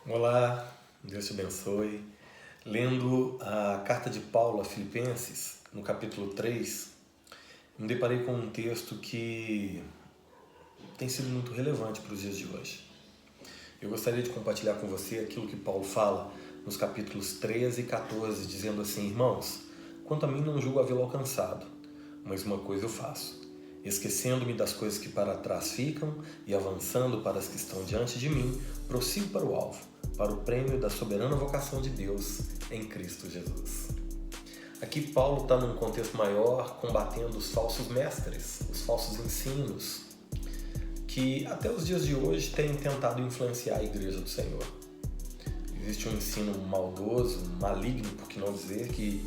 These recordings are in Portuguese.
Olá, Deus te abençoe. Lendo a carta de Paulo a Filipenses, no capítulo 3, me deparei com um texto que tem sido muito relevante para os dias de hoje. Eu gostaria de compartilhar com você aquilo que Paulo fala nos capítulos 13 e 14, dizendo assim: Irmãos, quanto a mim não julgo havê-lo alcançado, mas uma coisa eu faço, esquecendo-me das coisas que para trás ficam e avançando para as que estão diante de mim, prossigo para o alvo, para o prêmio da soberana vocação de Deus em Cristo Jesus. Aqui Paulo está num contexto maior, combatendo os falsos mestres, os falsos ensinos, que até os dias de hoje têm tentado influenciar a Igreja do Senhor. Existe um ensino maldoso, maligno, por que não dizer, que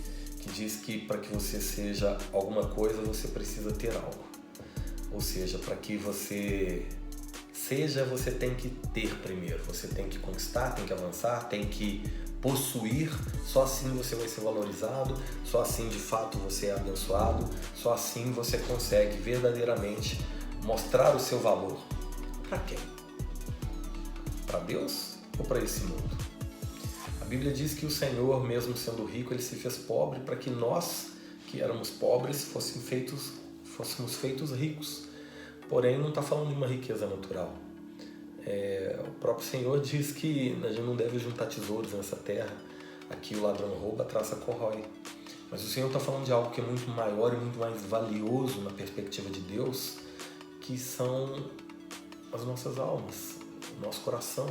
diz que para que você seja alguma coisa, você precisa ter algo. Ou seja, para que você seja, você tem que ter primeiro. Você tem que conquistar, tem que avançar, tem que possuir. Só assim você vai ser valorizado, só assim de fato você é abençoado, só assim você consegue verdadeiramente mostrar o seu valor. Para quem? Para Deus ou para esse mundo? A Bíblia diz que o Senhor, mesmo sendo rico, Ele se fez pobre para que nós, que éramos pobres, fôssemos feitos ricos. Porém, não está falando de uma riqueza natural. O próprio Senhor diz que a gente não deve juntar tesouros nessa terra. Aqui o ladrão rouba, a traça corrói. Mas o Senhor está falando de algo que é muito maior e muito mais valioso na perspectiva de Deus, que são as nossas almas, o nosso coração,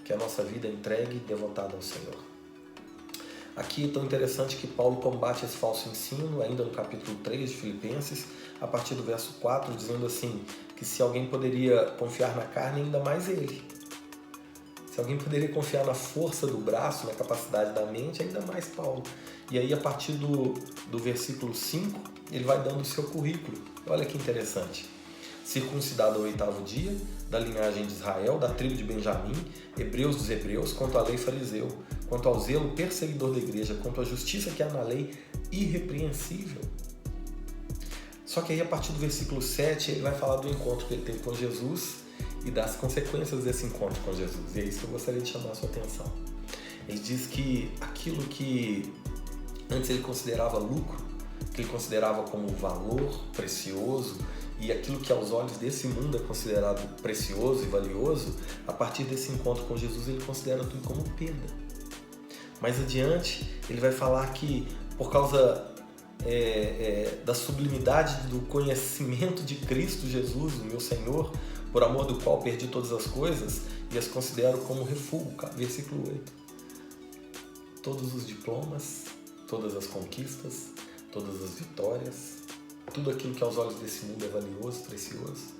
que é a nossa vida entregue e devotada ao Senhor. Aqui é tão interessante que Paulo combate esse falso ensino, ainda no capítulo 3 de Filipenses, a partir do verso 4, dizendo assim, que se alguém poderia confiar na carne, ainda mais ele. Se alguém poderia confiar na força do braço, na capacidade da mente, ainda mais Paulo. E aí, a partir do versículo 5, ele vai dando o seu currículo. Olha que interessante. Circuncidado ao 8º dia, da linhagem de Israel, da tribo de Benjamim, hebreus dos hebreus, quanto à lei fariseu, quanto ao zelo perseguidor da igreja, quanto à justiça que há na lei, irrepreensível. Só que aí, a partir do versículo 7, ele vai falar do encontro que ele teve com Jesus e das consequências desse encontro com Jesus. E é isso que eu gostaria de chamar a sua atenção. Ele diz que aquilo que antes ele considerava lucro, que ele considerava como valor precioso, e aquilo que aos olhos desse mundo é considerado precioso e valioso, a partir desse encontro com Jesus ele considera tudo como perda. Mais adiante ele vai falar que por causa da sublimidade do conhecimento de Cristo Jesus, o meu Senhor, por amor do qual perdi todas as coisas e as considero como refúgio. Versículo 8. Todos os diplomas, todas as conquistas, todas as vitórias, tudo aquilo que aos olhos desse mundo é valioso, precioso,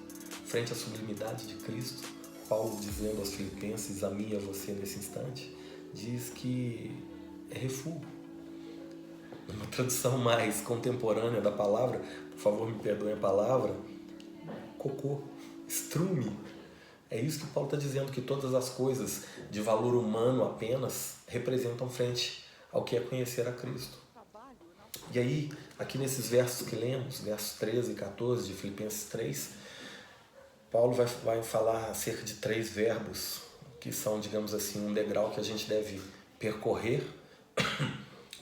frente à sublimidade de Cristo, Paulo dizendo aos Filipenses, a mim e a você nesse instante, diz que é refúgio. Uma tradução mais contemporânea da palavra, por favor me perdoem a palavra, cocô, estrume. É isso que Paulo está dizendo, que todas as coisas de valor humano apenas representam frente ao que é conhecer a Cristo. E aí, aqui nesses versos que lemos, versos 13 e 14 de Filipenses 3, Paulo vai falar acerca de 3 verbos, que são, digamos assim, um degrau que a gente deve percorrer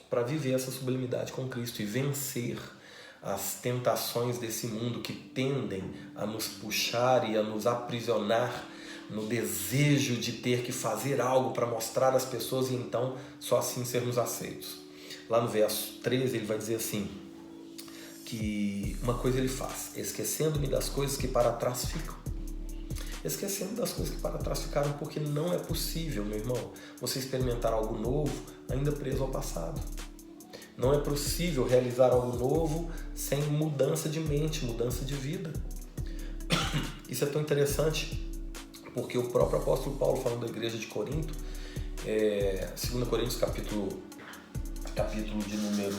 para viver essa sublimidade com Cristo e vencer as tentações desse mundo que tendem a nos puxar e a nos aprisionar no desejo de ter que fazer algo para mostrar às pessoas e então só assim sermos aceitos. Lá no verso 13 ele vai dizer assim, que uma coisa ele faz, esquecendo-me das coisas que para trás ficam. Esquecendo das coisas que para trás ficaram, porque não é possível, meu irmão, você experimentar algo novo ainda preso ao passado. Não é possível realizar algo novo sem mudança de mente, mudança de vida. Isso é tão interessante, porque o próprio apóstolo Paulo, falando da igreja de Corinto, 2 Coríntios capítulo de número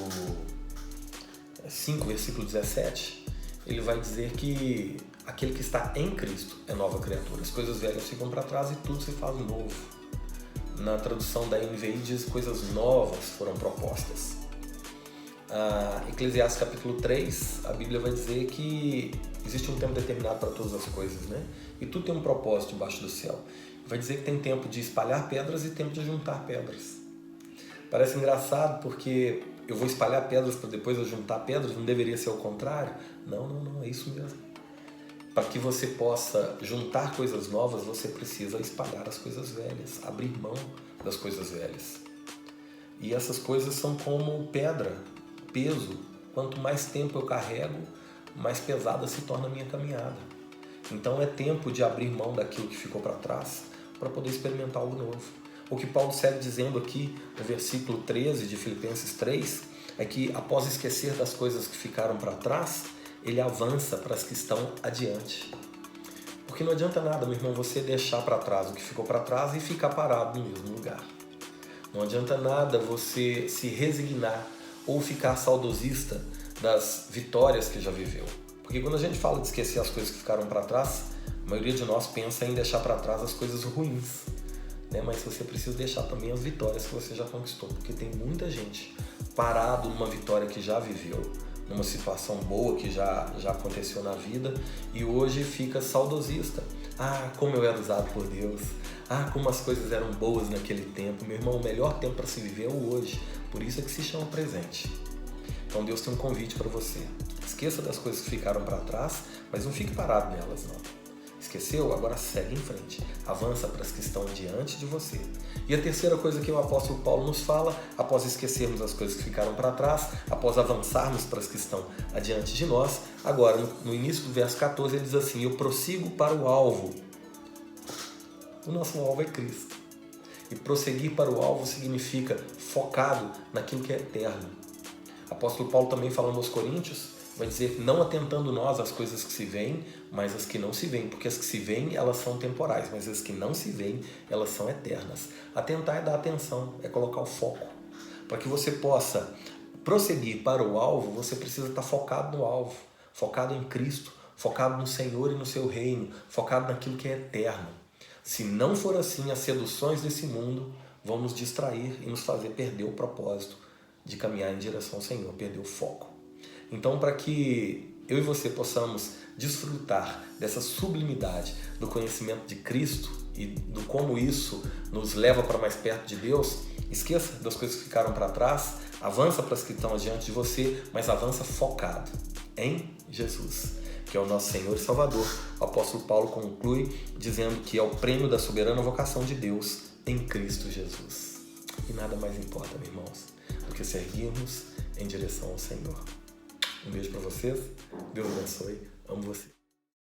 5, versículo 17, ele vai dizer que aquele que está em Cristo é nova criatura. As coisas velhas ficam para trás e tudo se faz novo. Na tradução da NVI diz coisas novas foram propostas. Eclesiastes capítulo 3, a Bíblia vai dizer que existe um tempo determinado para todas as coisas, né? E tudo tem um propósito debaixo do céu. vai dizer que tem tempo de espalhar pedras e tempo de juntar pedras. Parece engraçado porque eu vou espalhar pedras para depois eu juntar pedras, não deveria ser o contrário? Não, é isso mesmo. Para que você possa juntar coisas novas, você precisa espalhar as coisas velhas, abrir mão das coisas velhas. E essas coisas são como pedra, peso. Quanto mais tempo eu carrego, mais pesada se torna a minha caminhada. Então é tempo de abrir mão daquilo que ficou para trás para poder experimentar algo novo. O que Paulo segue dizendo aqui no versículo 13 de Filipenses 3 é que após esquecer das coisas que ficaram para trás, ele avança para as que estão adiante. Porque não adianta nada, meu irmão, você deixar para trás o que ficou para trás e ficar parado no mesmo lugar. Não adianta nada você se resignar ou ficar saudosista das vitórias que já viveu. Porque quando a gente fala de esquecer as coisas que ficaram para trás, a maioria de nós pensa em deixar para trás as coisas ruins. Mas você precisa deixar também as vitórias que você já conquistou. Porque tem muita gente parado numa vitória que já viveu, numa situação boa que já aconteceu na vida e hoje fica saudosista. Ah, como eu era usado por Deus. Ah, como as coisas eram boas naquele tempo. Meu irmão, o melhor tempo para se viver é o hoje. Por isso é que se chama presente. Então Deus tem um convite para você. Esqueça das coisas que ficaram para trás, mas não fique parado nelas, não. Esqueceu? Agora segue em frente. Avança para as que estão diante de você. E a terceira coisa que o apóstolo Paulo nos fala, após esquecermos as coisas que ficaram para trás, após avançarmos para as que estão adiante de nós, agora no início do verso 14 ele diz assim: eu prossigo para o alvo. O nosso alvo é Cristo. E prosseguir para o alvo significa focado naquilo que é eterno. O apóstolo Paulo também falando aos Coríntios, vai dizer, não atentando nós às coisas que se veem, mas as que não se veem, porque as que se veem, elas são temporais, mas as que não se veem, elas são eternas. Atentar é dar atenção, é colocar o foco. Para que você possa prosseguir para o alvo, você precisa estar focado no alvo, focado em Cristo, focado no Senhor e no seu reino, focado naquilo que é eterno. Se não for assim, as seduções desse mundo vão nos distrair e nos fazer perder o propósito de caminhar em direção ao Senhor, perder o foco. Então, para que eu e você possamos desfrutar dessa sublimidade do conhecimento de Cristo e do como isso nos leva para mais perto de Deus, esqueça das coisas que ficaram para trás, avança para as que estão adiante de você, mas avança focado em Jesus, que é o nosso Senhor e Salvador. O apóstolo Paulo conclui dizendo que é o prêmio da soberana vocação de Deus em Cristo Jesus. E nada mais importa, meus irmãos, do que seguirmos em direção ao Senhor. Um beijo para vocês, Deus abençoe, amo você.